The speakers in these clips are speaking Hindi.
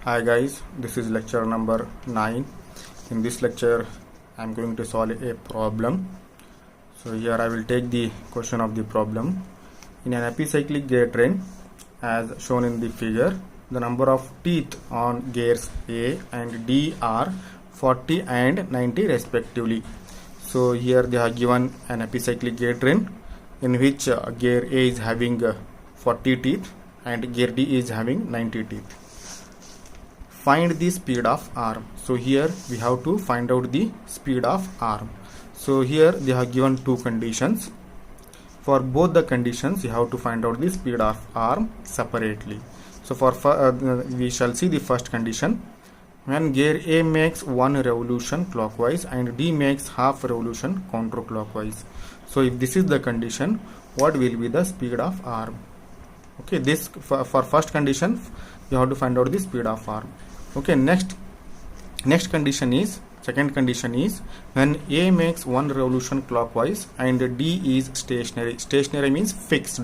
Hi guys, this is lecture number 9. In this lecture, I am going to solve a problem. So here I will take the question of the problem. In an epicyclic gear train, as shown in the figure, the number of teeth on gears A and D are 40 and 90 respectively. So here they have given an epicyclic gear train in which gear A is having 40 teeth and gear D is having 90 teeth. Find the speed of arm. So here we have to find out the speed of arm. So here they have given two conditions. For both the conditions you have to find out the speed of arm separately. So we shall see the first condition. When gear A makes one revolution clockwise and D makes half revolution counterclockwise. So if this is the condition, what will be the speed of arm? Okay, this for first condition you have to find out the speed of arm. Okay, next second condition is when A makes one revolution clockwise and D is stationary. Stationary means fixed.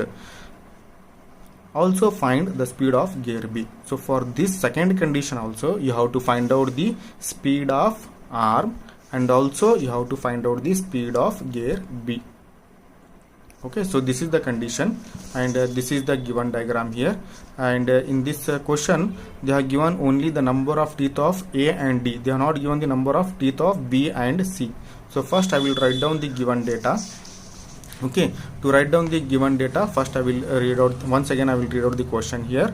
Also find the speed of gear B. So for this second condition also you have to find out the speed of arm and also you have to find out the speed of gear B. Okay, so this is the condition and this is the given diagram here, and in this question they have given only the number of teeth of A and D. They are not given the number of teeth of B and C. So first I will write down the given data. Okay, to write down the given data, first I will read out once again. I will read out the question here.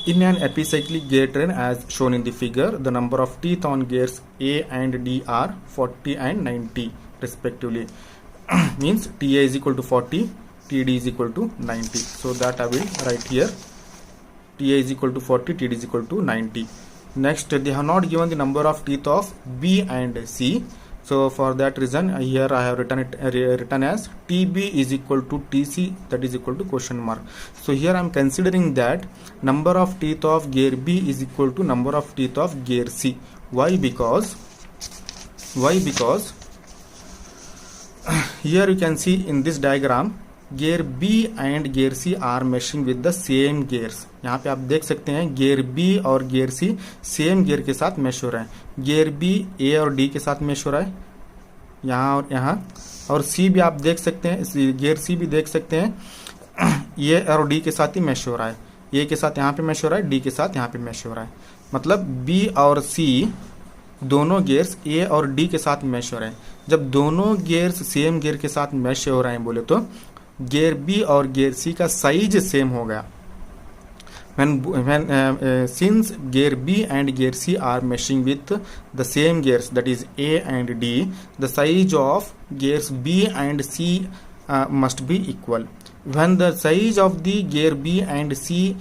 In an epicyclic gear train as shown in the figure, the number of teeth on gears A and D are 40 and 90 respectively. Means TA is equal to 40, TD is equal to 90. So that I will write here. TA is equal to 40, TD is equal to 90. Next, they have not given the number of teeth of B and C. So for that reason, here I have written as TB is equal to TC, that is equal to question mark. So here I am considering that number of teeth of gear B is equal to number of teeth of gear C. Why? Because here you can see in this diagram gear B and gear C are meshing with the same gears. यहाँ पे आप देख सकते हैं gear B और gear C सेम gear के साथ mesh हो रहे हैं. gear B A और D के साथ mesh हो रहा है यहाँ और यहाँ, और C भी आप देख सकते हैं, gear C भी देख सकते हैं A और D के साथ ही mesh हो रहा है. A के साथ यहाँ पे mesh हो रहा है, D के साथ यहाँ पे mesh हो रहा है. मतलब B और C दोनों गेयर्स A और D के साथ मैश हो रहे हैं. जब दोनों गेयर्स सेम गेयर के साथ मैश हो रहे हैं बोले तो गेयर B और गेयर C का साइज सेम हो गया. Since gear B and gear C are meshing with the same gears, that is A and D, the size of gears B and C must be equal. When the size of the gear B and C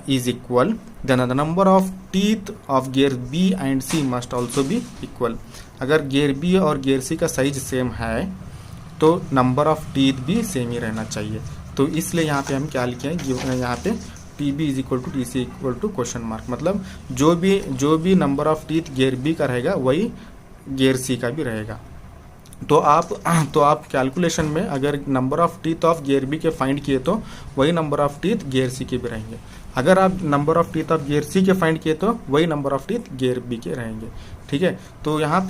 is equal, then the number of teeth of gear B and C must also be equal. अगर gear B और gear C का साइज सेम है तो नंबर ऑफ टीथ भी सेम ही रहना चाहिए. तो इसलिए यहाँ पे हम क्या लिखे हैं, यहाँ पे TB is equal to TC equal to question mark. मतलब जो भी number of teeth gear B का रहेगा वही gear C का भी रहेगा. तो आप कैलकुलेशन में अगर number of teeth of gear B के फाइंड किए तो वही number of teeth gear C के भी रहेंगे. अगर आप number of teeth of gear C के फाइंड किए तो वही number of teeth gear B के रहेंगे. ठीक है, तो यहाँ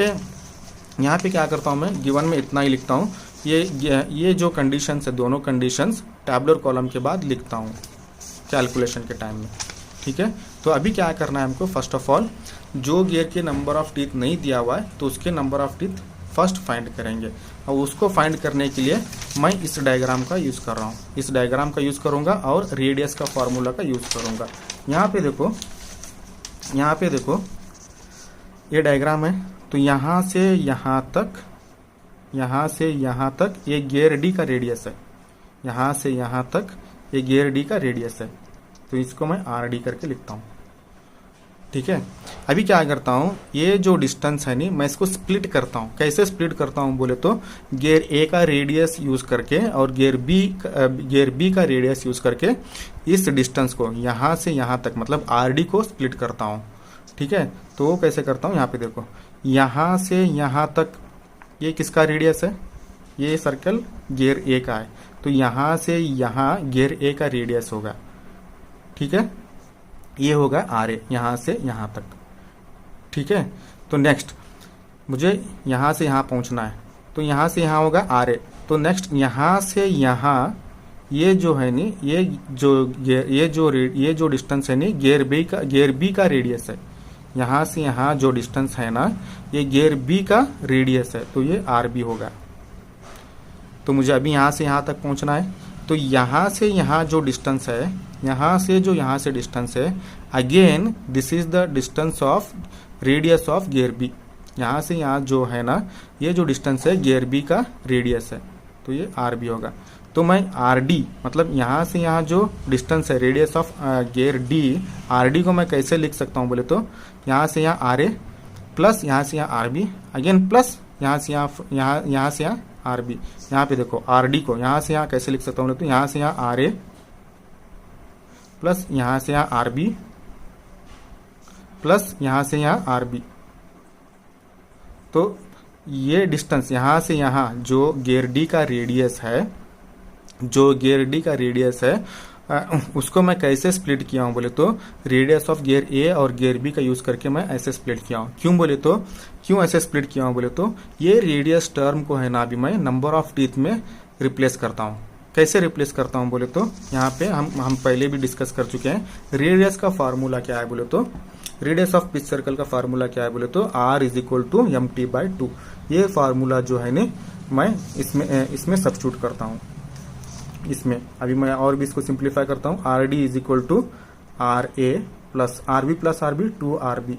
पे क्या करता हूँ मैं, गिवन में इतना ही लिखता हूँ. ये जो कंडीशंस है दोनों कंडीशंस टैबुलर कॉलम के बाद लिखता हूँ कैलकुलेशन के टाइम में. ठीक है, तो अभी क्या करना है हमको, फर्स्ट ऑफ ऑल जो गियर के नंबर ऑफ टीथ नहीं दिया हुआ है तो उसके number of teeth first find करेंगे. और उसको फाइंड करने के लिए मैं इस डायग्राम का यूज़ कर रहा हूँ. इस डायग्राम का यूज़ करूँगा और रेडियस का फार्मूला का यूज़ करूँगा. यहाँ पे देखो ये डायग्राम है. तो यहाँ से यहाँ तक ये गियर डी का रेडियस है. यहाँ से यहाँ तक ये गियर डी का रेडियस है. तो इसको मैं आर डी करके लिखता हूँ. ठीक है, अभी क्या करता हूँ, ये जो डिस्टेंस है नहीं, मैं इसको स्प्लिट करता हूँ. कैसे स्प्लिट करता हूँ बोले तो गियर ए का रेडियस यूज करके और गियर बी का रेडियस यूज करके इस डिस्टेंस को यहाँ से यहाँ तक मतलब आर डी को स्प्लिट करता हूँ. ठीक है, तो वो कैसे करता हूँ, यहाँ पे देखो यहाँ से यहाँ तक ये किसका रेडियस है, ये सर्कल गियर ए का है. तो यहाँ से यहाँ गियर ए का रेडियस होगा. ठीक है, ये होगा आर ए, यहाँ से यहाँ तक। ठीक है, तो नेक्स्ट मुझे यहाँ से यहाँ पहुँचना है, तो यहाँ से यहाँ होगा आर ए। तो नेक्स्ट यहाँ से यहाँ ये जो है नी, ये जो डिस्टेंस है नी गियर बी का रेडियस है। यहाँ से यहाँ जो डिस्टेंस है ना, ये गियर बी का रेडियस है, तो ये आर बी होगा। तो मुझे अभी यहाँ से यहाँ तक पहुँचना है, तो यहाँ से यहाँ जो डिस्टेंस है, यहाँ से डिस्टेंस है, again this is the distance of radius of gear B. यहाँ से यहाँ जो है ना, ये जो डिस्टेंस है गियर बी का रेडियस है, तो ये आर बी होगा। तो मैं आर डी मतलब यहाँ से यहाँ जो डिस्टेंस है radius of gear D, R D को मैं कैसे लिख सकता हूँ बोले तो यहाँ से यहाँ आर ए प्लस यहाँ से यहाँ आर बी, अगेन प्लस यहाँ से यहाँ आर बी। यहाँ पे देखो आर डी को यहाँ से यहाँ कैसे लिख सकता हूँ बोले तो यहाँ से यहाँ आर ए प्लस यहाँ से यहाँ आर बी प्लस यहाँ से यहाँ आर बी। तो ये डिस्टेंस यहाँ से यहाँ जो गियर डी का रेडियस है, उसको मैं कैसे स्प्लिट किया हूँ बोले तो रेडियस ऑफ गियर ए और गियर बी का यूज करके मैं ऐसे स्प्लिट किया हूँ। क्यों ऐसे स्प्लिट किया हूँ बोले तो ये रेडियस टर्म को है ना अभी मैं नंबर ऑफ टीथ में रिप्लेस करता हूँ। कैसे रिप्लेस करता हूँ बोले तो यहाँ पे हम पहले भी डिस्कस कर चुके हैं। रेडियस का फार्मूला क्या है बोले तो, रेडियस ऑफ पिच सर्कल का फार्मूला क्या है बोले तो r is equal to M T by two. ये फार्मूला जो है ना मैं इसमें सब्स्टिट्यूट करता हूँ। इसमें अभी मैं और भी इसको सिंप्लीफाई करता हूँ। R D is equal to R A plus R B two R B.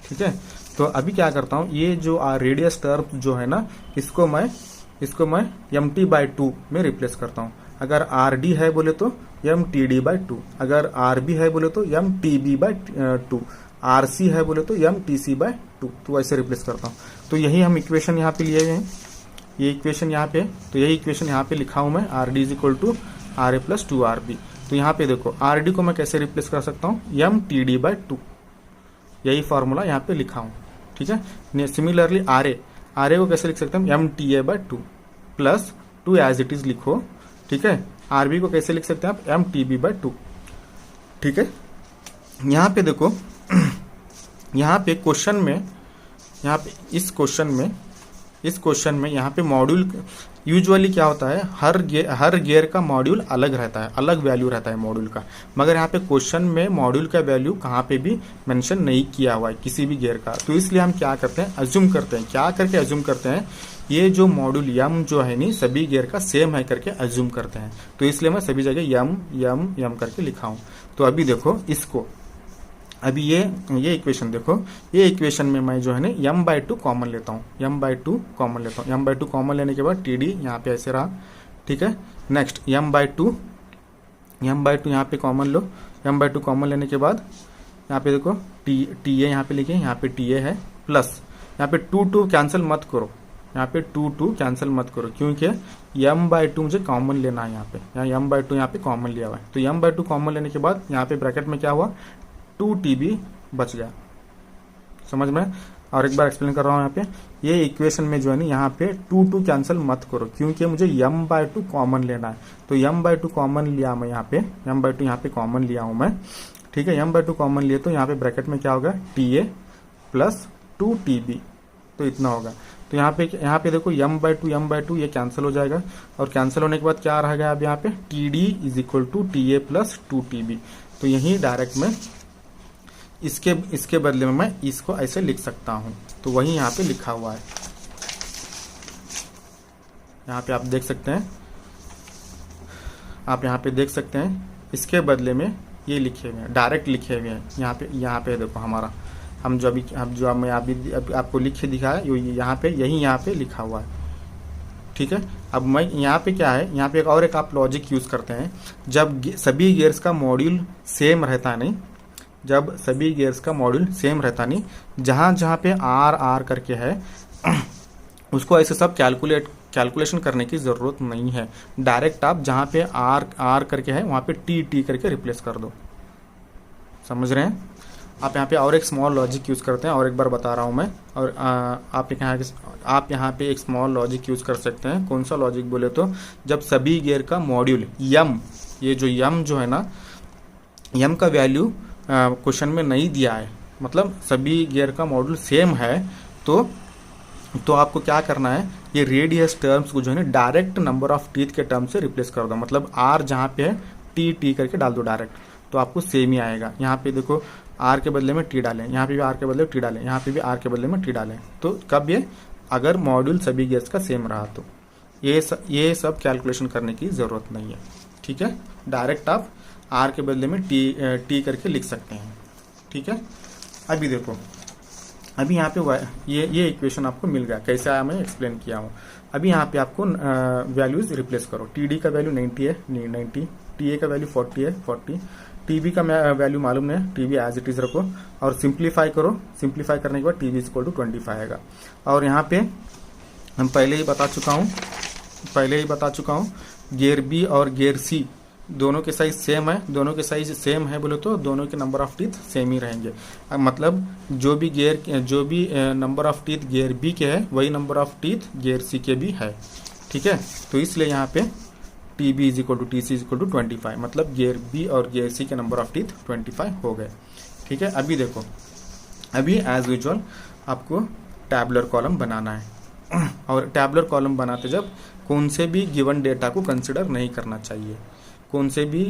ठीक है, तो अभी क्या करता हूँ, ये जो रेडियस टर्म जो है ना, इसको मैं एम टी बाई टू में रिप्लेस करता हूँ। अगर आर डी है बोले तो M T D by two, अगर आर बी है बोले तो M T B by two, R C है बोले तो M T C by two. तो ऐसे रिप्लेस करता हूँ। तो यही हम इक्वेशन यहाँ पे लिए हुए हैं, ये इक्वेशन यहाँ पे, तो यही इक्वेशन यहाँ पे लिखा हूँ मैं, R D is equal to R A plus two R B. तो यहाँ पे देखो आर डी को मैं कैसे रिप्लेस कर सकता हूँ, M T D by two. यही फॉर्मूला यहाँ पे लिखा हूँ। ठीक है, सिमिलरली आर ए को कैसे लिख सकते हैं, M T A by two plus two as it is लिखो। ठीक है, आर बी को कैसे लिख सकते हैं आप, M T B by two. ठीक है, यहाँ पे देखो यहाँ पे क्वेश्चन में, यहाँ पे इस क्वेश्चन में यहाँ पे मॉड्यूल यूजुअली क्या होता है, हर गियर का मॉड्यूल अलग रहता है, अलग वैल्यू रहता है मॉड्यूल का। मगर यहाँ पे क्वेश्चन में मॉड्यूल का वैल्यू कहाँ पे भी मेंशन नहीं किया हुआ है किसी भी गियर का। तो इसलिए हम क्या करते हैं, अज्यूम करते हैं। क्या करके अज्यूम करते हैं, ये जो मॉड्यूल यम जो है नहीं सभी गियर का सेम है करके अज्यूम करते हैं। तो इसलिए मैं सभी जगह यम यम यम करके लिखा हूँ। तो अभी देखो इसको, अभी ये इक्वेशन देखो, ये इक्वेशन में मैं जो है ना m बाई टू कॉमन लेता हूँ, m बाई टू कॉमन लेने के बाद टी डी यहाँ पे ऐसे रहा। ठीक है, नेक्स्ट m बाई टू यहाँ पे common low. m by two common लेने के बाद यहाँ पे देखो टी ए यहाँ पे लिखे, यहाँ पे टी ए है प्लस यहाँ पे टू कैंसिल मत करो, यहाँ पे टू कैंसिल मत करो क्योंकि m बाई टू मुझे कॉमन लेना है। यहाँ पे m बाई टू यहाँ पे कॉमन लिया हुआ है। तो m बाई टू कॉमन लेने के बाद यहाँ पे ब्रैकेट में क्या हुआ, 2TB बच गया। समझ में? और एक बार एक्सप्लेन कर रहा हूँ यहाँ पे, ये इक्वेशन में जो है ना यहाँ पे 2 कैंसिल मत करो क्योंकि मुझे m बाई टू कॉमन लेना है। तो m बाई टू कॉमन लिया मैं यहाँ पे, m बाई टू यहाँ पे कॉमन लिया हूँ मैं। ठीक है, m बाई टू कॉमन लिए तो यहाँ पे ब्रैकेट में क्या होगा, TA प्लस 2TB, तो इतना होगा। तो यहाँ पे देखो m बाई टू ये कैंसिल हो जाएगा और कैंसिल होने के बाद क्या रहेगा अब यहाँ पे, TD is equal to TA plus 2TB। तो यही डायरेक्ट में इसके बदले में मैं इसको ऐसे लिख सकता हूँ। तो वही यहाँ पे लिखा हुआ है, यहाँ पे आप देख सकते हैं, आप यहाँ पे देख सकते हैं इसके बदले में ये लिखे हुए हैं, डायरेक्ट लिखे हुए हैं। यहाँ पे देखो हमारा हम जो मैं अभी आपको लिख के दिखाया यहाँ पे लिखा हुआ है। ठीक है, अब मैं यहाँ पे क्या है, यहाँ पे एक आप लॉजिक यूज करते हैं, जब सभी गियर्स का मॉड्यूल सेम रहता नहीं, जब सभी गियर्स का मॉड्यूल सेम रहता नहीं, जहाँ पे आर करके है उसको ऐसे सब कैलकुलेशन करने की ज़रूरत नहीं है। डायरेक्ट आप जहाँ पे आर करके है वहाँ पे टी करके रिप्लेस कर दो। समझ रहे हैं? आप यहाँ पे और एक स्मॉल लॉजिक यूज़ करते हैं, और एक बार बता रहा हूँ मैं। और आप यहाँ पे एक स्मॉल लॉजिक यूज़ कर सकते हैं। कौन सा लॉजिक बोले तो, जब सभी गियर का मॉड्यूल यम, ये जो यम जो है ना, यम का वैल्यू क्वेश्चन में नहीं दिया है, मतलब सभी गियर का मॉड्यूल सेम है, तो आपको क्या करना है, ये रेडियस टर्म्स को जो है ना डायरेक्ट नंबर ऑफ टीथ के टर्म से रिप्लेस कर दो। मतलब आर जहाँ पे है टी करके डाल दो डायरेक्ट, तो आपको सेम ही आएगा। यहाँ पे देखो आर के बदले में टी डालें, यहाँ पे भी आर के बदले में टी डालें, यहाँ पे भी आर के बदले में टी डालें, तो कब ये, अगर मॉड्यूल सभी गियर्स का सेम रहा तो ये सब कैलकुलेशन करने की ज़रूरत नहीं है। ठीक है, डायरेक्ट आप आर के बदले में टी करके लिख सकते हैं। ठीक है, अभी देखो, अभी यहाँ पे ये इक्वेशन आपको मिल गया, कैसे आया मैं एक्सप्लेन किया हूँ। अभी यहाँ पे आपको वैल्यूज रिप्लेस करो। टी डी का वैल्यू 90 है, 90, टी ए का वैल्यू 40 है, 40, टी बी का वैल्यू मालूम है, T B as it is रखो और सिंप्लीफाई करो। सिंप्लीफाई करने के बाद T B is equal to 25 आएगा। और यहाँ पे हम पहले ही बता चुका हूँ गियर बी और गियर सी दोनों के साइज सेम है। दोनों के साइज सेम है बोले तो दोनों के नंबर ऑफ टीथ सेम ही रहेंगे। मतलब जो भी number of teeth gear B के है वही number of teeth gear C के भी है। ठीक है, तो इसलिए यहाँ पे T B is equal to T C is equal to 25, मतलब गियर बी और गियर सी के नंबर ऑफ टीथ 25 हो गए। ठीक है, अभी देखो, अभी एज यूजुअल आपको टैबुलर कॉलम बनाना है और टैबुलर कॉलम बनाते जब कौन से भी गिवन डेटा को कंसिडर नहीं करना चाहिए। कौन से भी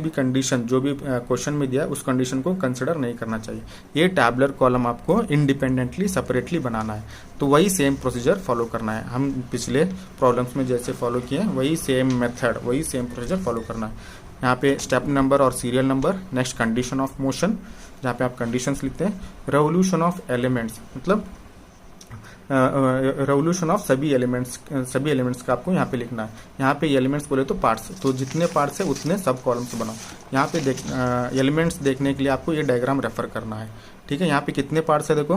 कंडीशन जो भी क्वेश्चन में दिया उस कंडीशन को कंसिडर नहीं करना चाहिए। ये टैबुलर कॉलम आपको इंडिपेंडेंटली सेपरेटली बनाना है, तो वही सेम प्रोसीजर फॉलो करना है। हम पिछले प्रॉब्लम्स में जैसे फॉलो किए वही सेम मेथड, वही सेम प्रोसीजर फॉलो करना है। यहाँ पे स्टेप नंबर और serial number, next condition of motion जहाँ पे आप कंडीशंस लिखते हैं, रेवोल्यूशन ऑफ एलिमेंट्स, मतलब रेवोल्यूशन ऑफ सभी एलिमेंट्स का आपको यहाँ पे लिखना है। यहाँ पे एलिमेंट्स बोले तो पार्ट्स, तो जितने पार्ट्स है उतने सब कॉलम्स बनाओ। यहाँ पे एलिमेंट्स देखने के लिए आपको ये डायग्राम रेफर करना है। ठीक है, यहाँ पे कितने पार्ट्स है देखो,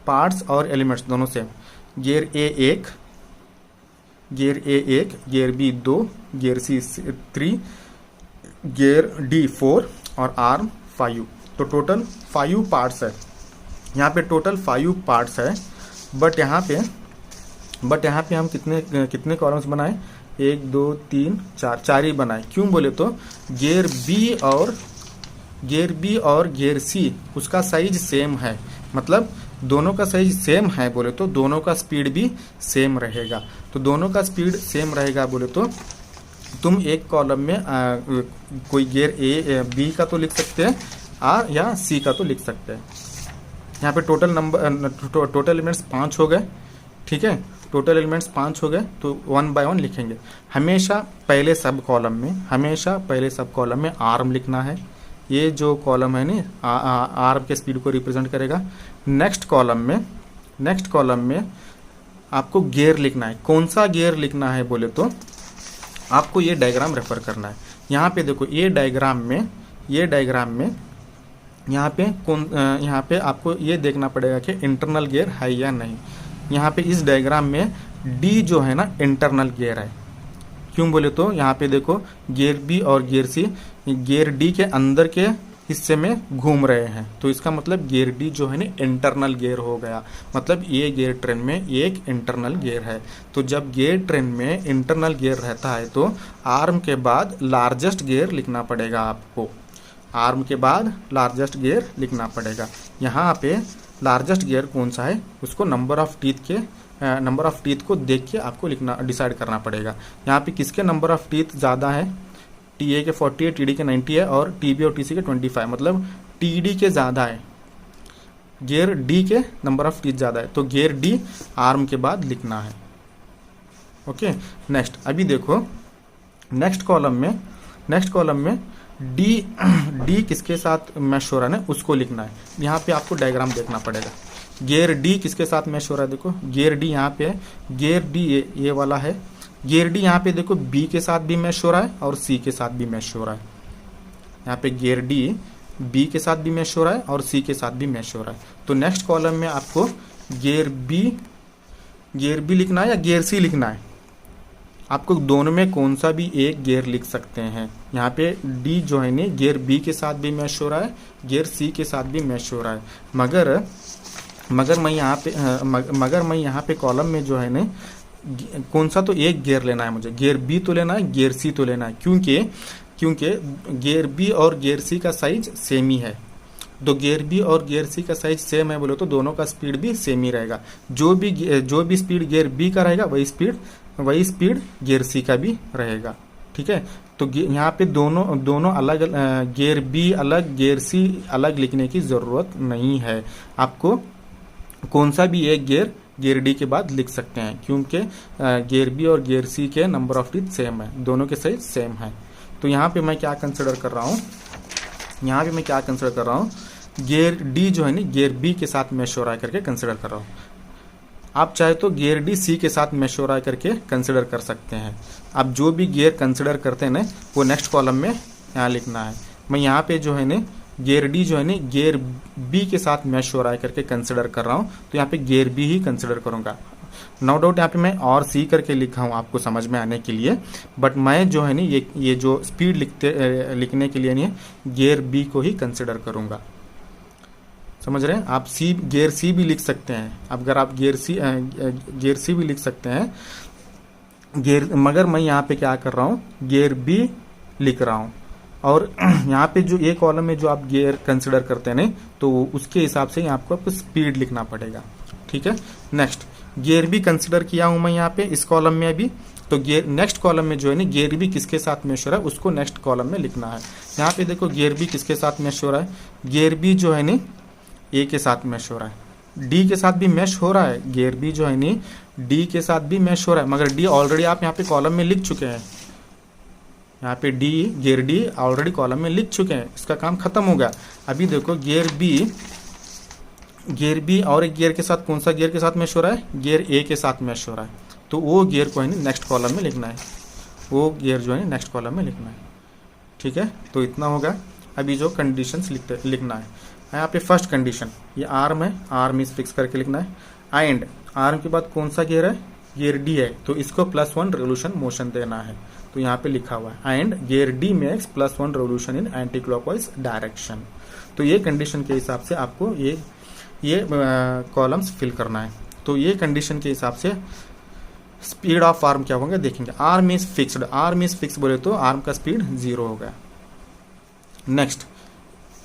पार्ट्स और एलिमेंट्स दोनों same. Gear A 1, gear B 2, gear C 3, gear D 4 और आर्म 5। तो टोटल 5 पार्ट्स है। यहाँ पे टोटल 5 पार्ट्स है, बट यहाँ पे हम कितने कॉलम्स बनाए, 1 2 3 4 ही बनाए। क्यों बोले तो गियर बी और गियर सी उसका साइज सेम है, मतलब दोनों का साइज सेम है बोले तो दोनों का स्पीड भी सेम रहेगा। तो दोनों का स्पीड सेम रहेगा बोले तो तुम एक कॉलम में कोई गियर ए बी का तो लिख सकते हैं आर या सी का तो लिख सकते हैं। यहाँ पे टोटल एलिमेंट्स 5 हो गए। ठीक है, टोटल एलिमेंट्स 5 हो गए, तो 1 बाय 1 लिखेंगे। हमेशा पहले सब कॉलम में आर्म लिखना है। ये जो कॉलम है ना आर्म के स्पीड को रिप्रेजेंट करेगा। नेक्स्ट कॉलम में आपको गियर लिखना है। कौन सा गियर लिखना है बोले तो आपको ये डायग्राम रेफर करना है। यहाँ पे देखो, ये डायग्राम में यहाँ पे आपको ये देखना पड़ेगा कि इंटरनल गियर है या नहीं। यहाँ पे इस डायग्राम में डी जो है ना इंटरनल गियर है। क्यों बोले तो यहाँ पे देखो गियर बी और गियर सी गियर डी के अंदर के हिस्से में घूम रहे हैं, तो इसका मतलब गियर डी जो है ना इंटरनल गियर हो गया। मतलब ये गियर ट्रेन में एक इंटरनल गियर है। तो जब गियर ट्रेन में इंटरनल गियर रहता है तो आर्म के बाद लार्जेस्ट गियर लिखना पड़ेगा आपको। आर्म के बाद लार्जेस्ट गियर लिखना पड़ेगा। यहाँ पे लार्जेस्ट गियर कौन सा है उसको नंबर ऑफ टीथ को देख के आपको डिसाइड करना पड़ेगा। यहाँ पे किसके नंबर ऑफ टीथ ज़्यादा है, टी ए के 40 है, टी डी के 90 है और टी बी और टी सी के 25, मतलब टी डी के ज़्यादा है, गियर डी के नंबर ऑफ टीथ ज़्यादा है, तो गियर डी आर्म के बाद लिखना है। ओके, नेक्स्ट अभी देखो नेक्स्ट कॉलम में डी किसके साथ मैच हो रहा है उसको लिखना है। यहाँ पे आपको डायग्राम देखना पड़ेगा। गियर डी किसके साथ मैच हो रहा है, देखो गियर डी यहाँ पे है, गियर डी ये वाला है। गियर डी यहाँ पे देखो बी के साथ भी मैच हो रहा है और सी के साथ भी मैच हो रहा है। यहाँ पे गियर डी बी के साथ भी मैच हो रहा है और सी के साथ भी मैच हो रहा है। तो नेक्स्ट कॉलम में आपको गियर बी लिखना है या गियर सी लिखना है, आपको दोनों में कौन सा भी एक गियर लिख सकते हैं। यहाँ पे डी जो है ने गियर बी के साथ भी मैच हो रहा है, गियर सी के साथ भी मैच हो रहा है। मगर मैं यहाँ पे कॉलम में जो है ना कौन सा तो एक गियर लेना है मुझे, गियर बी तो लेना है, गियर सी तो लेना है, क्योंकि क्योंकि गियर बी और गियर सी का साइज सेम ही है। तो गियर बी और गियर सी का साइज सेम है बोले तो दोनों का स्पीड भी सेम ही रहेगा। जो भी स्पीड गियर बी का रहेगा वही स्पीड गियर सी का भी रहेगा। ठीक है, तो यहाँ पे दोनों अलग, गियर बी अलग गियर सी अलग लिखने की जरूरत नहीं है। आपको कौन सा भी एक गियर डी के बाद लिख सकते हैं, क्योंकि गियर बी और गियर सी के नंबर ऑफ टीथ सेम है, दोनों के साइज सेम है। तो यहाँ पे मैं क्या कंसिडर कर रहा हूँ, गियर डी जो है ना गियर बी के साथ मैच हो रहा है करके कंसिडर कर रहा हूँ। आप चाहे तो गियर डी सी के साथ मैच हो रहा है करके कंसिडर कर सकते हैं। आप जो भी गियर कंसिडर करते हैं ना वो नेक्स्ट कॉलम में यहाँ लिखना है। मैं यहाँ पे जो है ना गियर डी जो है ना गियर बी के साथ मैच हो रहा है करके कंसिडर कर रहा हूँ, तो यहाँ पे गियर बी ही कंसिडर करूंगा। नो डाउट यहाँ पे मैं और सी करके लिखा हूँ आपको समझ में आने के लिए, बट मैं जो है ना ये जो स्पीड लिखने के लिए नहीं गियर बी को ही कंसिडर करूंगा। समझ रहे हैं आप? गियर सी भी लिख सकते हैं, अगर आप गियर सी भी लिख सकते हैं मगर मैं यहाँ पे क्या कर रहा हूँ गियर बी लिख रहा हूँ। और यहाँ पे जो एक कॉलम में जो आप गियर कंसिडर करते हैं ना तो उसके हिसाब से आपको स्पीड लिखना पड़ेगा। ठीक है, नेक्स्ट गियर बी कंसिडर किया हूं मैं यहाँ पे इस कॉलम में अभी। तो गियर नेक्स्ट कॉलम में जो है ना गियर बी किसके साथ मैच हो रहा है उसको नेक्स्ट कॉलम में लिखना है। यहाँ पे देखो गियर बी किसके साथ मैच हो रहा है, गियर बी जो है ना ए के साथ मैच हो रहा है, डी के साथ भी मैच हो रहा है, गियर बी जो है ना डी के साथ भी मैच हो रहा है, मगर डी ऑलरेडी आप यहाँ पे कॉलम में लिख चुके हैं। यहाँ पे गियर डी ऑलरेडी कॉलम में लिख चुके हैं, इसका काम खत्म हो गया। अभी देखो गियर बी और एक गियर के साथ कौन सा गियर के साथ मैच हो रहा है, गियर ए के साथ मैच हो रहा है, तो वो गियर को है नेक्स्ट कॉलम में लिखना है, वो गियर जो है नेक्स्ट कॉलम में लिखना है। ठीक है, तो इतना होगा। अभी जो कंडीशंस लिखना है यहाँ पे फर्स्ट कंडीशन ये आर्म है, आर्म इस फिक्स करके लिखना है। एंड आर्म के बाद कौन सा गियर है, गियर डी है, तो इसको +1 रिवोल्यूशन मोशन देना है, तो यहाँ पे लिखा हुआ है and gear D makes +1 revolution in anti clockwise direction. तो ये कंडीशन के हिसाब से आपको ये कॉलम्स फिल करना है। तो ये कंडीशन के हिसाब से स्पीड ऑफ आर्म क्या होगा देखेंगे। आर्म इज फिक्स्ड बोले तो आर्म का स्पीड 0 होगा। नेक्स्ट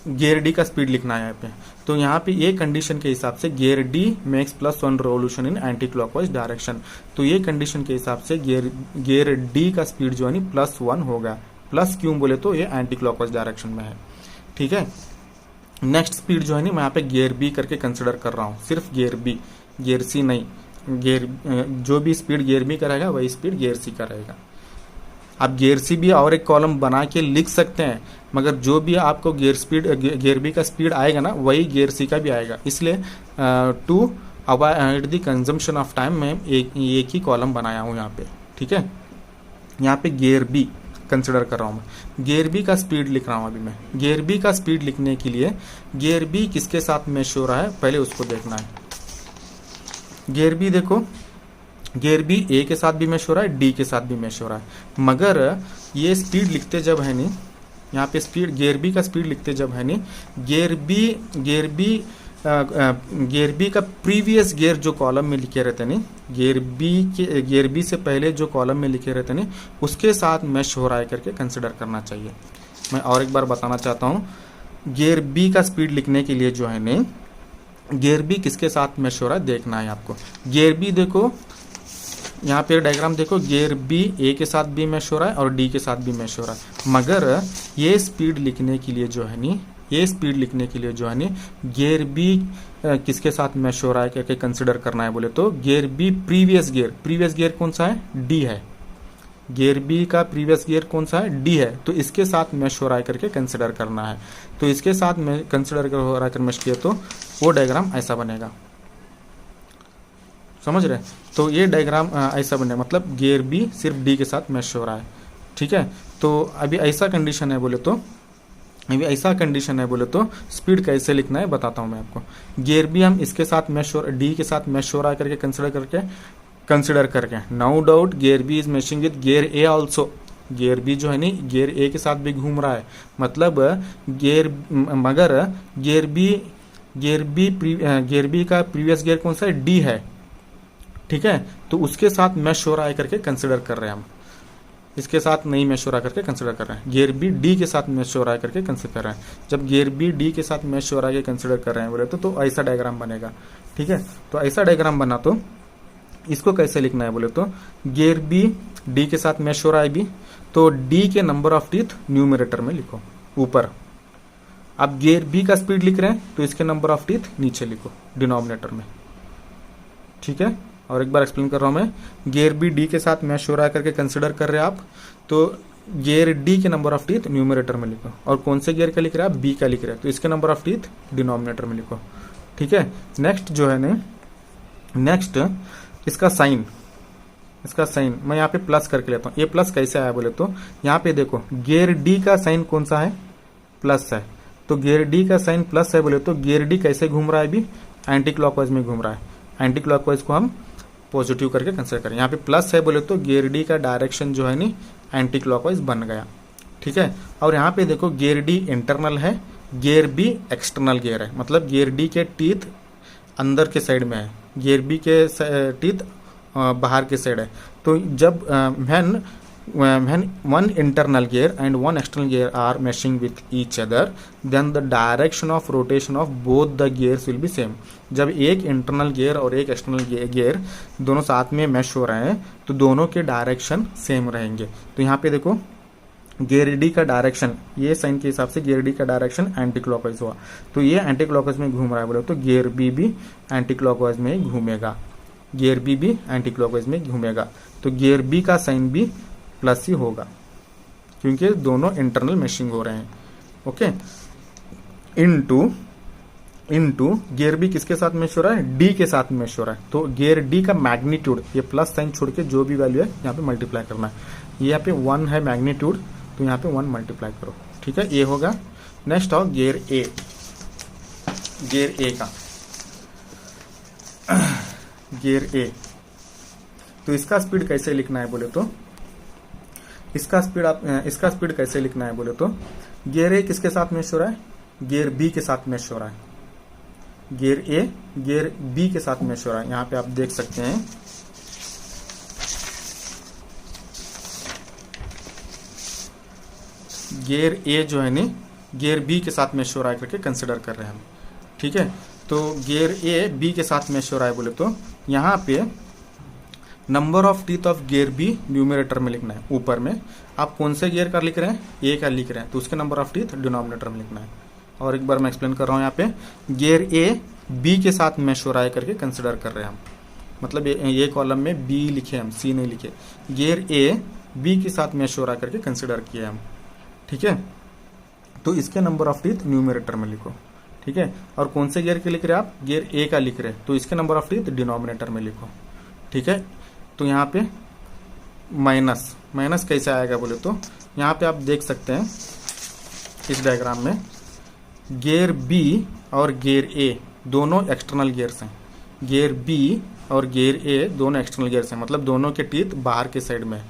गियर डी का स्पीड लिखना है यहाँ पे, तो यहाँ पे ये कंडीशन के हिसाब से gear D makes +1 revolution in anti clockwise direction. तो ये कंडीशन के हिसाब से गियर डी का स्पीड जो है +1 होगा। प्लस क्यों बोले तो ये एंटी क्लॉकवाइज डायरेक्शन में है। ठीक है, नेक्स्ट स्पीड जो है मैं यहाँ पे गियर बी करके कंसिडर कर रहा हूँ, सिर्फ गियर बी, गियर सी नहीं। जो भी स्पीड गियर बी का रहेगा वही स्पीड गियर सी का रहेगा। आप गियर सी भी और एक कॉलम बना के लिख सकते हैं, मगर जो भी आपको गियर बी का स्पीड आएगा ना वही गियर सी का भी आएगा। इसलिए to avoid the consumption of time मैं एक ही कॉलम बनाया हूँ यहाँ पे। ठीक है, यहाँ पे गियर बी कंसिडर कर रहा हूँ मैं, गियर बी का स्पीड लिख रहा हूँ अभी मैं। गियर बी का स्पीड लिखने के लिए गियर बी किसके साथ मैच हो रहा है पहले उसको देखना है। गियर बी देखो, गियर बी ए के साथ भी मैच हो रहा है, डी के साथ भी मैच हो रहा है, मगर ये स्पीड लिखते जब है नहीं, यहाँ पे स्पीड गियर बी का स्पीड लिखते जब है नहीं, गियर बी का प्रीवियस गियर जो कॉलम में लिखे रहते नहीं, गियर बी से पहले जो कॉलम में लिखे रहते नहीं उसके साथ मैच हो रहा है करके कंसिडर करना चाहिए। मैं और एक बार बताना चाहता हूँ, गियर बी का स्पीड लिखने के लिए जो है नहीं गियर बी किसके साथ मैच हो रहा है देखना है आपको। गियर बी देखो यहाँ पे डायग्राम देखो, गियर बी ए के साथ भी मैच हो रहा है और डी के साथ भी मैच हो रहा है, मगर ये स्पीड लिखने के लिए जो है नी गियर बी किसके साथ मैच हो रहा है करके कंसिडर करना है बोले तो गियर बी प्रीवियस गियर कौन सा है, डी है। गियर बी का प्रीवियस गियर कौन सा है, डी है, तो इसके साथ मैच हो रहा है करके कंसिडर करना है। तो इसके साथ में कंसिडर हो रहा है मैच किया तो वो डायग्राम ऐसा बनेगा, समझ रहे। तो ये डायग्राम ऐसा बनेगा, मतलब गियर बी सिर्फ डी के साथ मैच हो रहा है। ठीक है, तो अभी ऐसा कंडीशन है बोले तो स्पीड कैसे लिखना है बताता हूँ मैं आपको। गियर बी हम इसके साथ डी के साथ मैच हो रहा है करके कंसिडर करके no doubt gear B is matching with gear A also. Gear B जो है नी गियर ए के साथ भी घूम रहा है, मतलब मगर गियर बी का प्रीवियस गियर कौन सा है, डी है। ठीक है, तो उसके साथ मैच हो रहा है करके कंसिडर कर रहे हैं हम। इसके साथ नहीं मैच हो रहा करके कंसिडर कर रहे हैं। गियर बी डी के साथ मैच हो रहा है करके कंसिडर कर रहे हैं। जब गियर बी डी के साथ मैच हो रहा है कंसिडर कर रहे हैं बोले तो ऐसा डायग्राम बनेगा। ठीक है, तो ऐसा डायग्राम बना तो इसको कैसे लिखना है बोले तो गियर बी डी के साथ मैच हो रहा है बी, तो डी के नंबर ऑफ टीथ न्यूमरेटर में लिखो ऊपर। अब गियर बी का स्पीड लिख रहे हैं तो इसके नंबर ऑफ टीथ नीचे लिखो डिनोमिनेटर में। ठीक है, और एक बार एक्सप्लेन कर रहा हूं मैं, गियर बी डी के साथ मैच हो रहा है करके कंसिडर कर रहे हैं आप, तो गियर डी के नंबर ऑफ टीथ न्यूमरेटर में लिखो, और कौन से गियर का लिख रहे हैं आप, बी का लिख रहे हैं, तो इसके नंबर ऑफ टीथ डिनोमिनेटर में लिखो। ठीक है, नेक्स्ट जो है ना, नेक्स्ट इसका साइन, इसका साइन मैं यहाँ पे प्लस करके लेता हूँ। ये प्लस कैसे आया बोले तो यहाँ पे देखो गियर डी का साइन कौन सा है, प्लस है, तो गियर डी का साइन प्लस है बोले तो गियर डी कैसे घूम रहा है, अभी एंटी क्लॉकवाइज में घूम रहा है। एंटी क्लॉकवाइज को हम पॉजिटिव करके कंसिडर करें। यहाँ पे प्लस है बोले तो गियर डी का डायरेक्शन जो है नी एंटी क्लॉकवाइज बन गया। ठीक है, और यहाँ पे देखो गियर डी इंटरनल है, गियर बी एक्सटर्नल गियर है, मतलब गियर डी के टीथ अंदर के साइड में है, गियर बी के टीथ बाहर के साइड है। तो जब when one internal gear and one external gear are meshing with each other, then the direction of rotation of both the gears will be same. जब एक इंटरनल गियर और एक एक्सटर्नल गियर दोनों साथ में मैश हो रहे हैं तो दोनों के डायरेक्शन सेम रहेंगे। तो यहाँ पे देखो गियर डी का डायरेक्शन, ये साइन के हिसाब से गियर डी का डायरेक्शन एंटी क्लॉकवाइज हुआ, तो ये एंटी क्लॉकवाइज में घूम रहा है बोले तो गियर बी भी एंटी क्लॉकवाइज में ही घूमेगा, गियर बी भी एंटी क्लॉकवाइज में घूमेगा, तो गियर बी का साइन भी प्लस ही होगा क्योंकि दोनों इंटरनल मैशिंग हो रहे हैं। ओके, इनटू गियर बी किसके साथ मैच हो रहा है, डी के साथ मैच हो रहा है, तो गियर डी का मैग्नीट्यूड, ये प्लस साइन छोड़ के जो भी वैल्यू है यहाँ पे मल्टीप्लाई करना है। ये यहाँ पे 1 है मैग्नीट्यूड, तो यहाँ पे 1 मल्टीप्लाई करो। ठीक है, ये होगा। नेक्स्ट आओ गियर ए, गियर ए का गियर ए, तो इसका स्पीड कैसे लिखना है बोले तो इसका स्पीड कैसे लिखना है बोले तो गियर ए किसके साथ मैच हो रहा है, गियर बी के साथ मैच हो रहा है, गियर ए गियर बी के साथ मैच हो रहा है। यहाँ पे आप देख सकते हैं गियर ए जो है नी गियर बी के साथ मैच हो रहा है करके कंसिडर कर रहे हैं हम। ठीक है, तो गियर ए बी के साथ मैच हो रहा है बोले तो यहाँ पे number of teeth of gear B numerator में लिखना है। ऊपर में आप कौन से गियर का लिख रहे हैं, ए का लिख रहे हैं, तो उसके नंबर ऑफ टीथ डिनोमिनेटर में लिखना है। और एक बार मैं एक्सप्लेन कर रहा हूँ, यहाँ पे गियर ए बी के साथ मैच हो रहा है करके कंसिडर कर रहे हैं हम, मतलब ये कॉलम में बी लिखे हम, सी नहीं लिखे, गियर ए बी के साथ मैच हो रहा है करके कंसिडर किए हम। ठीक है, तो इसके नंबर ऑफ टीथ न्यूमरेटर में लिखो। ठीक है, और कौन से गियर के लिख रहे हैं आप, गियर ए का लिख रहे हैं, तो इसके नंबर ऑफ टीथ डिनोमिनेटर में लिखो। ठीक है, तो यहाँ पे माइनस कैसे आएगा बोले तो यहाँ पे आप देख सकते हैं इस डायग्राम में गियर बी और गियर ए दोनों एक्सटर्नल गियर्स हैं, गियर बी और गियर ए दोनों एक्सटर्नल गियर्स हैं, मतलब दोनों के टीथ बाहर के साइड में।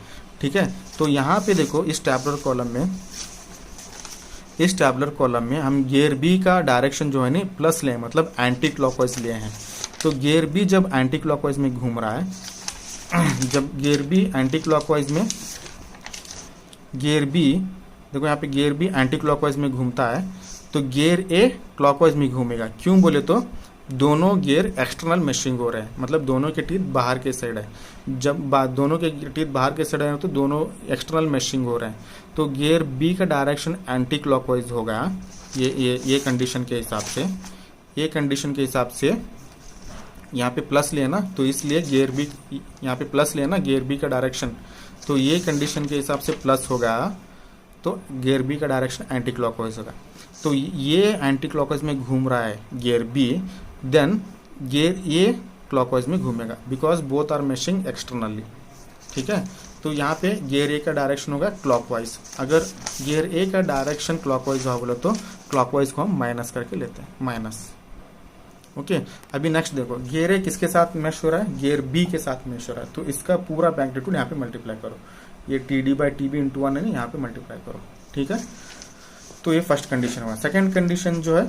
ठीक है, तो यहाँ पे देखो इस टैबुलर कॉलम में हम गियर बी का डायरेक्शन जो है ना प्लस ले, मतलब एंटी क्लॉकवाइज लिए हैं। तो गियर बी जब एंटी क्लॉकवाइज में घूम रहा है, जब गियर बी एंटी क्लॉकवाइज में, गियर बी देखो यहाँ पे गियर बी एंटी क्लॉकवाइज में घूमता है, तो गियर ए क्लॉकवाइज में घूमेगा। क्यों बोले तो दोनों गियर एक्सटर्नल मैशिंग हो रहे हैं, मतलब दोनों के टीथ बाहर के साइड है। जब दोनों के टीथ बाहर के साइड है तो दोनों एक्सटर्नल मैशिंग हो रहे हैं, तो गियर बी का डायरेक्शन एंटी क्लॉकवाइज होगा। ये कंडीशन के हिसाब से, ये कंडीशन के हिसाब से यहाँ पे प्लस लिया ना, तो इसलिए गियर बी यहाँ पे प्लस लिया ना गियर बी का डायरेक्शन, तो ये कंडीशन के हिसाब से प्लस होगा, तो गियर बी का डायरेक्शन एंटी क्लॉकवाइज होगा। तो ये एंटी क्लॉकवाइज में घूम रहा है gear B, then gear A clockwise में घूमेगा, because both are meshing externally. ठीक है, तो यहाँ पे गियर ए का डायरेक्शन होगा क्लॉकवाइज। अगर गियर ए का डायरेक्शन क्लॉकवाइज हुआ बोले तो क्लॉकवाइज को हम माइनस करके लेते हैं, माइनस। ओके, अभी नेक्स्ट देखो गियर ए किसके साथ मैच हो रहा है, गियर बी के साथ मैच हो रहा है, तो इसका पूरा मैग्नीट्यूड यहाँ पे मल्टीप्लाई करो, ये T D by T B into 1 है ना, यहाँ पे मल्टीप्लाई करो। ठीक है, तो ये फर्स्ट कंडीशन हुआ। सेकेंड कंडीशन जो है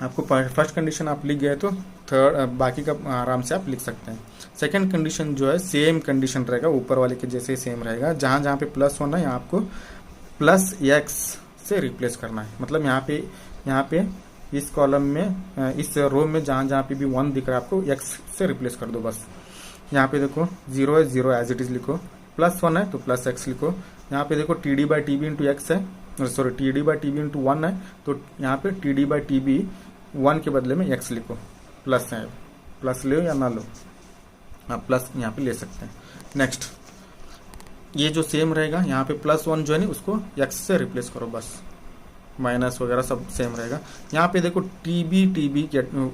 आपको फर्स्ट कंडीशन आप लिख गए तो थर्ड बाकी का आराम से आप लिख सकते हैं। सेकंड कंडीशन जो है सेम कंडीशन रहेगा, ऊपर वाले के जैसे सेम रहेगा। जहां जहां पे प्लस होना है यहाँ आपको प्लस एक्स से रिप्लेस करना है। मतलब यहाँ पे इस कॉलम में इस रो में जहां जहां पे भी 1 दिख रहा है आपको एक्स से रिप्लेस कर दो बस। यहाँ पे देखो 0 है 0 एज इट इज लिखो, +1 है तो प्लस एक्स लिखो। यहाँ पे देखो TD/TB इंटू एक्स है, सॉरी TD/TB इंटू 1 है तो यहाँ पे TD/TB 1 के बदले में एक्स लिखो, प्लस है, प्लस लो या ना लो, आप प्लस यहाँ पे ले सकते हैं। नेक्स्ट ये जो सेम रहेगा यहाँ पे +1 जो है ना उसको एक्स से रिप्लेस करो बस, माइनस वगैरह सब सेम रहेगा। यहाँ पे देखो TB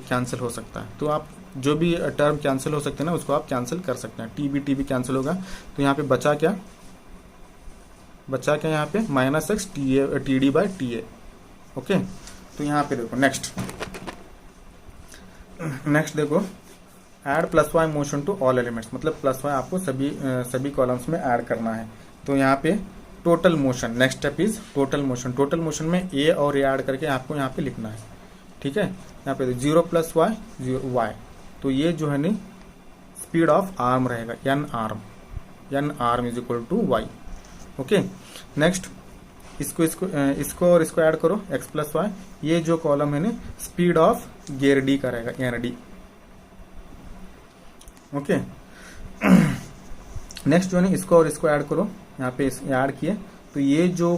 कैंसिल हो सकता है, तो आप जो भी टर्म कैंसिल हो सकते हैं ना उसको आप कैंसिल कर सकते हैं। TB कैंसिल होगा तो यहाँ पे बचा क्या यहाँ पे -x TD/TA। ओके, तो यहाँ पे देखो नेक्स्ट देखो add +y motion to all elements, मतलब +y आपको सभी कॉलम्स में ऐड करना है। तो यहाँ पे total motion, next step is total motion. Total motion में a और a ऐड करके आपको यहाँ पे लिखना है, ठीक है। यहाँ पे 0 + y 0 y, तो ये जो है ना स्पीड ऑफ आर्म रहेगा n arm is equal to y। Okay, next इसको और इसको ऐड करो x + y, ये जो कॉलम है ना स्पीड ऑफ गियर d का रहेगा nd। ओके, नेक्स्ट जो है इसको और इसको ऐड करो, यहाँ पे ऐड किए तो ये जो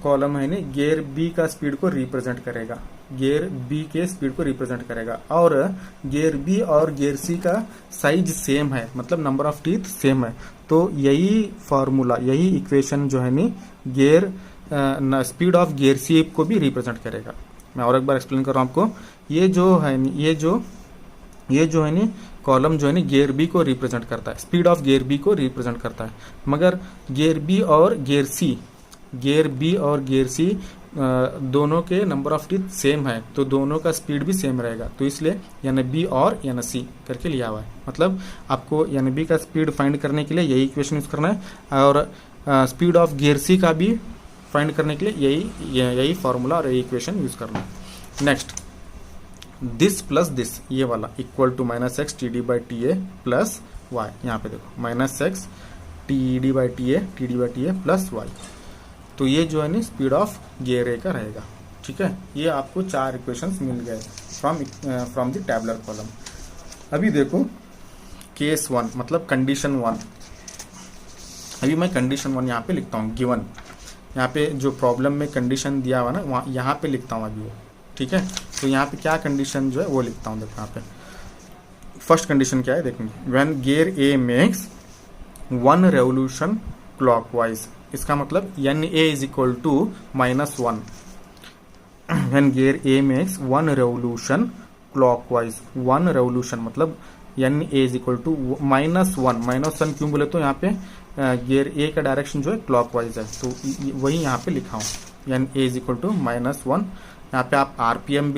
कॉलम है ना गियर b का स्पीड को रिप्रेजेंट करेगा, गियर b के स्पीड को रिप्रेजेंट करेगा। और गियर b और गियर c का साइज सेम है, मतलब नंबर ऑफ टीथ सेम है, तो यही फॉर्मूला, यही इक्वेशन जो है नी gear speed of gear c को भी रिप्रेजेंट करेगा। मैं और एक बार एक्सप्लेन कर रहा हूँ आपको। ये जो है नी कॉलम जो है नी गियर बी को रिप्रेजेंट करता है, स्पीड ऑफ गियर बी को रिप्रेजेंट करता है, मगर गियर बी और गियर सी दोनों के नंबर ऑफ टीथ सेम है, तो दोनों का स्पीड भी सेम रहेगा, तो इसलिए यानी बी और यानी सी करके लिया हुआ है। मतलब आपको यानी बी का स्पीड फाइंड करने के लिए यही इक्वेशन यूज करना है, और स्पीड ऑफ गियर सी का भी फाइंड करने के लिए यही फॉर्मूला और यही इक्वेशन यूज करना है। नेक्स्ट दिस प्लस दिस, ये वाला equal to -x TD/TA plus y। यहाँ पे देखो -x TD/TA प्लस y, तो ये जो है ना स्पीड ऑफ गियर ए का रहेगा, ठीक है। ये आपको 4 इक्वेशंस मिल गए फ्रॉम द टैबुलर कॉलम। अभी देखो केस 1, मतलब कंडीशन 1। अभी मैं कंडीशन 1 यहाँ पे लिखता हूँ, गिवन यहाँ पे जो प्रॉब्लम में कंडीशन दिया हुआ ना वहाँ यहाँ पे लिखता हूँ अभी वो, ठीक है। तो यहाँ पे क्या कंडीशन जो है वो लिखता हूँ। देखो यहाँ पे फर्स्ट कंडीशन क्या है देखेंगे, when gear A makes 1 revolution clockwise, इसका मतलब NA is equal to -1। When gear A makes 1 revolution clockwise, 1 revolution मतलब NA इज इक्वल टू -1 क्यों बोले तो यहाँ पे गियर ए का डायरेक्शन जो है क्लॉकवाइज है, तो वही यहाँ पे लिखा हूँ NA इज इक्वल टू -1। यहाँ पे आप RPM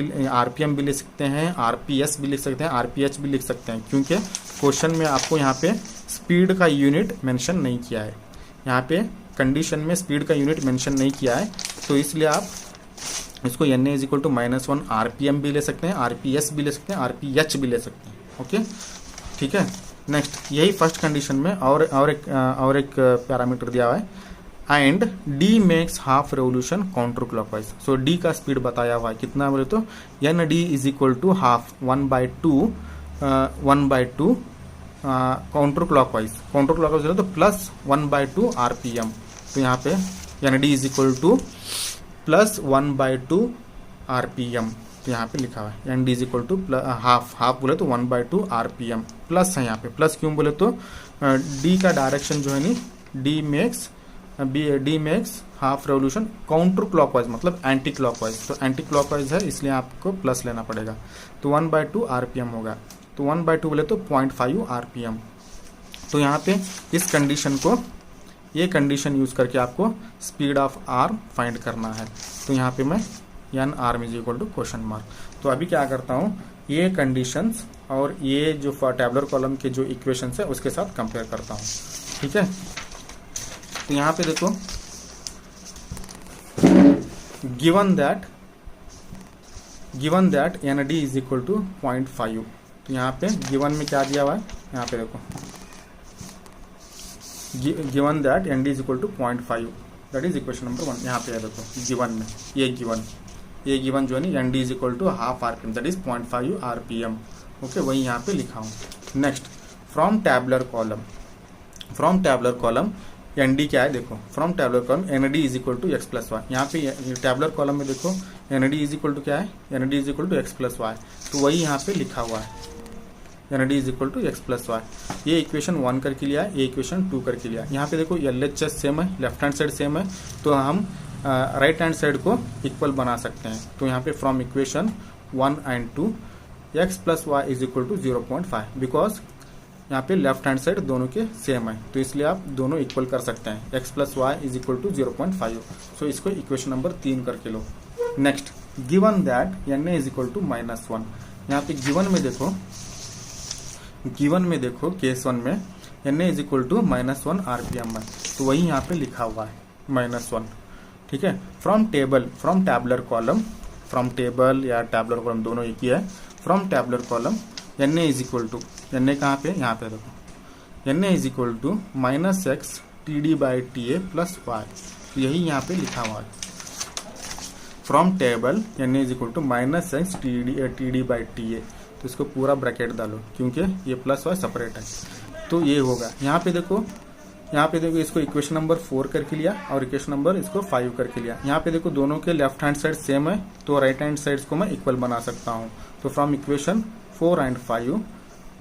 भी लिख सकते हैं, RPS भी लिख सकते हैं, RPH भी लिख सकते हैं, क्योंकि क्वेश्चन में आपको यहाँ पे स्पीड का यूनिट मेंशन नहीं किया है, यहाँ पे कंडीशन में स्पीड का यूनिट मेंशन नहीं किया है, तो इसलिए आप इसको NA is equal to -1 RPM भी ले सकते हैं, RPS भी ले सकते हैं, RPH भी ले सकते हैं। ओके, ठीक है। नेक्स्ट यही फर्स्ट कंडीशन में और एक पैरामीटर दिया हुआ है, and D makes half revolution counter clockwise. So D का स्पीड बताया हुआ है कितना बोले तो ND is equal to half 1/2 counter clockwise बोले तो प्लस 1/2 RPM। तो यहाँ पे ND is equal to plus 1/2 RPM, तो यहाँ पे लिखा हुआ है ND is equal to half बोले तो 1/2 RPM, प्लस है यहाँ पे, प्लस क्यों बोले तो D का डायरेक्शन जो है नी D makes half revolution counter clockwise मतलब एंटी क्लॉकवाइज, तो एंटी क्लॉकवाइज है इसलिए आपको प्लस लेना पड़ेगा, तो 1/2 RPM होगा, तो 1/2 बोले तो 0.5 RPM। तो यहाँ पे इस कंडीशन को, ये कंडीशन यूज करके आपको स्पीड ऑफ आर्म फाइंड करना है, तो यहाँ पे मैं n arm is equal to question mark. तो अभी क्या करता हूँ, ये कंडीशंस और ये जो टैबुलर कॉलम के जो इक्वेशंस है उसके साथ कंपेयर करता हूँ, ठीक है। तो यहाँ पे देखो given that given that N D is equal to 0.5। तो यहाँ पे गिवन में क्या दिया हुआ है, यहाँ पे देखो given that N D is equal to 0.5, that is equation number 1। यहाँ पे है देखो गिवन में ये गिवन जो है ना N D is equal to half RPM, that is 0.5 आरपीएम। ओके, वही यहाँ पे लिखा हूँ। Next, from tabular column N D क्या है देखो, from tabular column N D is equal to X plus Y. यहाँ पे टैबुलर कॉलम में देखो N D is equal to क्या है, N D is equal to X plus Y. तो वही यहाँ पे लिखा हुआ है, N D is equal to X plus Y. ये इक्वेशन 1 करके लिया है, ये इक्वेशन 2 करके लिया। यहाँ पे देखो LHS सेम है, लेफ्ट हैंड साइड सेम है, तो हम राइट हैंड साइड को इक्वल बना सकते हैं। तो यहाँ पे from equation 1 and 2 X plus Y is equal to 0.5, because यहाँ पे लेफ्ट हैंड साइड दोनों के सेम है, तो इसलिए आप दोनों इक्वल कर सकते हैं। X plus Y is equal to 0.5, so इसको इक्वेशन नंबर 3 करके लो। Next, given that N A is equal to -1। यहाँ पे गिवन में देखो केस 1 में N A is equal to -1 RPM है, तो वही यहाँ पे लिखा हुआ है -1। ठीक है, फ्रॉम टैबुलर कॉलम या टैबुलर कॉलम दोनों एक ही है। From tabular column N A is equal to, N A कहाँ पे, यहाँ पे देखो N A is equal to -x TD/TA plus Y, तो यही यहाँ पे लिखा हुआ है। From table N A is equal to -x TD/TA, तो इसको पूरा ब्रैकेट डालो क्योंकि ये प्लस वाई सेपरेट है, तो ये होगा। यहाँ पे देखो इसको इक्वेशन नंबर 4 करके लिया और इक्वेशन नंबर इसको 5 करके लिया। यहाँ पे देखो दोनों के लेफ्ट हैंड साइड सेम है, तो राइट हैंड साइड को मैं इक्वल बना सकता हूँ। तो from equation 4 and 5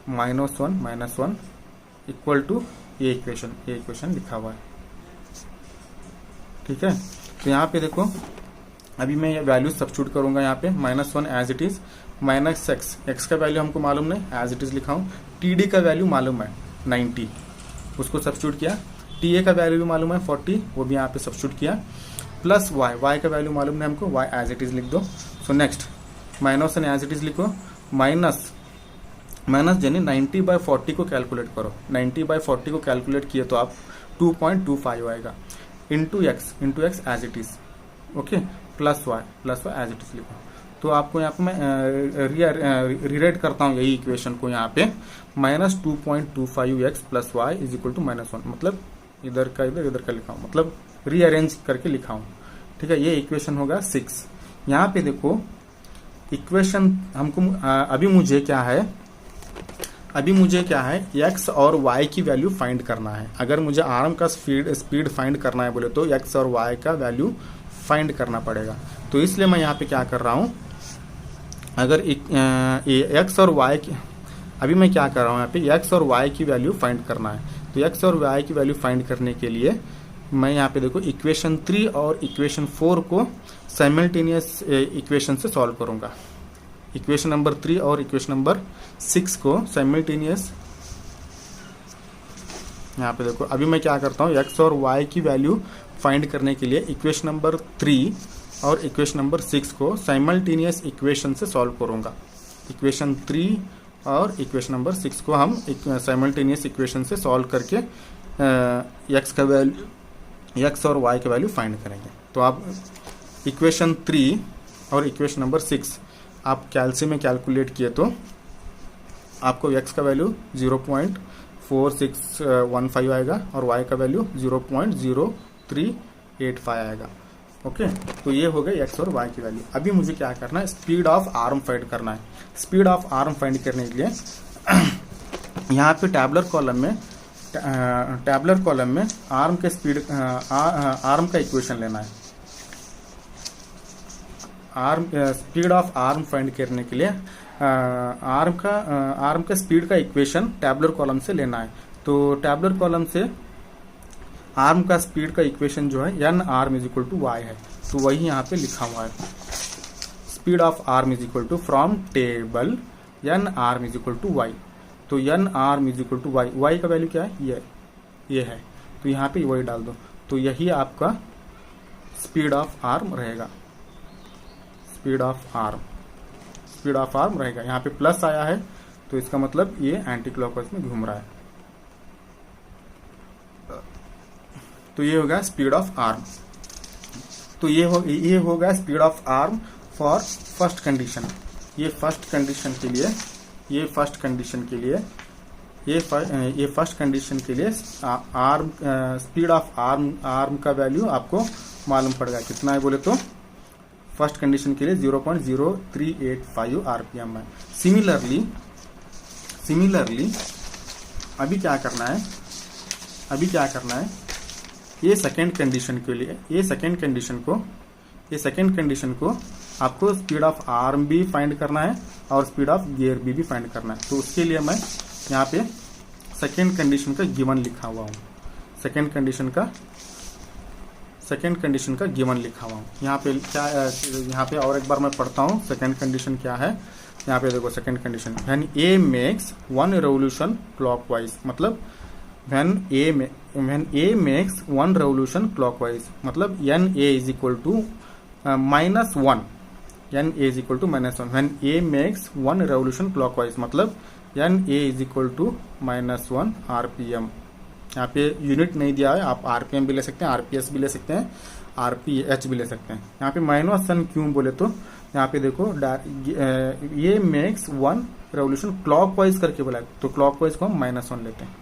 -1 equal to ये इक्वेशन लिखा हुआ है। ठीक है, तो यहाँ पे देखो अभी मैं ये वैल्यू सब्स्टिट्यूट करूंगा। यहाँ पे -1 एज इट इज, -x का वैल्यू हमको मालूम नहीं, एज इट इज लिखा हूँ। TD का वैल्यू मालूम है 90, उसको सब्स्टिट्यूट किया। TA का वैल्यू भी मालूम है 40, वो भी यहाँ पे सब्स्टिट्यूट किया। प्लस y का वैल्यू मालूम नहीं हमको, y एज इट इज लिख दो। So next, -1 as it is लिखो, माइनस यानी 90/40 को कैलकुलेट करो। 90/40 को कैलकुलेट किए तो आप 2.25 आएगा, into X as it is. Okay, plus Y as it is लिखो। तो आपको यहाँ पे मैं रीराइट करता हूँ यही इक्वेशन को, यहाँ पे -2.25x plus Y is equal to -1, मतलब इधर का लिखा हूँ, मतलब रीअरेंज करके लिखा हूँ। ठीक है, ये इक्वेशन होगा 6। यहाँ पे देखो इक्वेशन हमको अभी मुझे क्या है x और y की वैल्यू फाइंड करना है। अगर मुझे आर्म का स्पीड फाइंड करना है बोले तो x और y का वैल्यू फाइंड करना पड़ेगा। तो इसलिए मैं यहाँ पे क्या कर रहा हूँ, अगर x और y की, अभी मैं क्या कर रहा हूँ यहाँ पे x और y की वैल्यू फाइंड करना है। तो x और y की वैल्यू फाइंड करने के लिए मैं यहाँ पे देखो इक्वेशन 3 और इक्वेशन 4 को साइमल्टेनियस इक्वेशन से सॉल्व करूंगा। इक्वेशन नंबर 3 और इक्वेशन नंबर 6 को साइमल्टेनियस, यहाँ पे देखो अभी मैं क्या करता हूँ, x और y की वैल्यू फाइंड करने के लिए इक्वेशन नंबर 3 और इक्वेशन नंबर 6 को साइमल्टेनियस इक्वेशन से सॉल्व करूंगा। इक्वेशन 3 और इक्वेशन नंबर 6 को हम साइमल्टेनियस इक्वेशन से सॉल्व करके x और y का वैल्यू फाइंड करेंगे। तो आप इक्वेशन 3 और इक्वेशन नंबर 6 आप कैल्सी में कैलकुलेट किए तो आपको x का वैल्यू 0.4615 आएगा और y का वैल्यू 0.0385 आएगा। ओके, तो ये हो गई x और y की वैल्यू। अभी मुझे क्या करना है, स्पीड ऑफ आर्म फाइंड करना है। स्पीड ऑफ आर्म फाइंड करने के लिए यहाँ पे टैबुलर कॉलम में आर्म के आर्म का इक्वेशन लेना है। स्पीड ऑफ आर्म फाइंड करने के लिए आर्म का स्पीड का इक्वेशन टैबुलर कॉलम से लेना है। तो टैबुलर कॉलम से आर्म का स्पीड का इक्वेशन जो है n arm is equal to y है, तो वही यहाँ पे लिखा हुआ है। Speed of arm is equal to from table n arm is equal to y, तो n arm is equal to y का वैल्यू क्या है, ये है, तो यहाँ पे वही डाल दो। तो यही आपका स्पीड ऑफ आर्म रहेगा। स्पीड ऑफ आर्म रहेगा। यहाँ पे प्लस आया है तो इसका मतलब ये एंटी क्लॉकवाइज में घूम रहा है, तो ये होगा स्पीड ऑफ आर्म। तो ये होगा speed of arm for first condition, ये फर्स्ट कंडीशन के लिए, ये फर्स्ट कंडीशन के लिए, ये फर्स्ट कंडीशन के लिए आर्म स्पीड ऑफ आर्म का वैल्यू आपको मालूम पड़ेगा कितना है बोले तो फर्स्ट कंडीशन के लिए 0.0385 आरपीएम है। सिमिलरली अभी क्या करना है, ये सेकेंड कंडीशन के लिए, ये सेकेंड कंडीशन को आपको स्पीड ऑफ आर्म भी फाइंड करना है और स्पीड ऑफ गियर भी फाइंड करना है। तो उसके लिए मैं यहाँ पे सेकेंड कंडीशन का गिवन लिखा हुआ हूँ, सेकेंड कंडीशन का गिवन लिखा हुआ हूँ। यहाँ पे क्या, यहाँ पे और एक बार मैं पढ़ता हूँ सेकेंड कंडीशन क्या है। यहाँ पे देखो second condition, when A makes 1 revolution clockwise, मतलब when A makes 1 revolution clockwise, मतलब N A is equal to -1, N A is equal to -1। When A makes 1 revolution clockwise, मतलब N A is equal to -1 RPM. यहाँ पे यूनिट नहीं दिया है, आप आरपीएम भी ले सकते हैं, आरपीएस भी ले सकते हैं, आरपीएच भी ले सकते हैं। यहाँ पे -1 क्यों बोले तो यहाँ पे देखो ये मेक्स 1 रेवोल्यूशन क्लॉकवाइज करके बोला है, तो क्लॉकवाइज को हम -1 लेते हैं,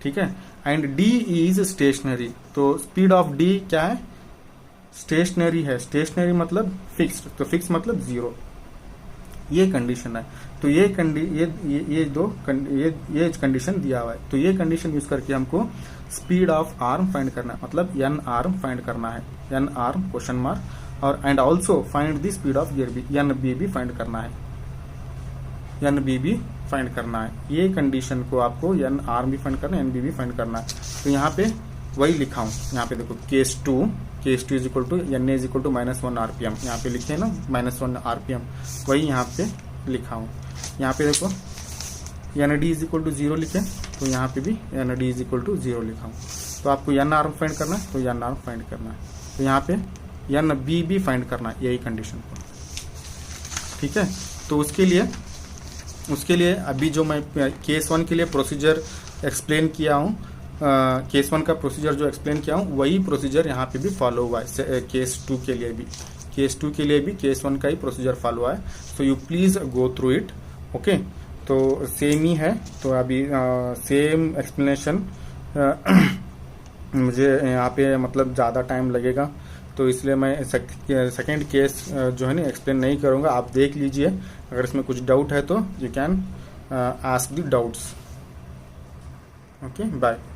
ठीक है। एंड डी इज स्टेशनरी, तो स्पीड ऑफ डी क्या है, स्टेशनरी है, स्टेशनरी मतलब फिक्स्ड, तो फिक्स मतलब 0, ये कंडीशन है। तो ये कंडीशन दिया हुआ है, तो ये कंडीशन यूज करके हमको स्पीड ऑफ आर्म फाइंड करना है, मतलब एन आर्म फाइंड करना है, एन आर्म क्वेश्चन मार्क, और and also find the speed of gear B, N B भी फाइंड करना है, एन बी भी फाइंड करना है। ये कंडीशन को आपको एन आर्म भी फाइंड करना है, एन बी भी फाइंड करना है। तो यहाँ पे वही लिखा हूँ, यहाँ पे देखो case two is equal to N A is equal to -1 RPM, यहाँ पे लिखे ना -1 आरपीएम, वही यहाँ पे लिखा हूँ। यहाँ पे देखो N D is equal to 0 लिखे, तो यहाँ पे भी N D is equal to 0 लिखा हूँ। तो आपको एन आर्म फाइंड करना है, तो एन आर्म फाइंड करना है, तो यहाँ पे एन बी भी फाइंड करना है, यही कंडीशन को, ठीक है। तो उसके लिए अभी जो मैं केस 1 के लिए प्रोसीजर एक्सप्लेन किया हूँ, केस 1 का प्रोसीजर जो एक्सप्लेन किया हूँ वही प्रोसीजर यहाँ पे भी फॉलो हुआ है। केस 2 के लिए भी केस 1 का ही प्रोसीजर फॉलो हुआ है। So you please go through it, okay. तो सेम ही है, तो अभी सेम एक्सप्लेनेशन मुझे यहाँ पे मतलब ज़्यादा टाइम लगेगा, तो इसलिए मैं सेकेंड केस जो है ना एक्सप्लेन नहीं करूँगा, आप देख लीजिए। अगर इसमें कुछ डाउट है तो you can ask the doubts, okay. Bye.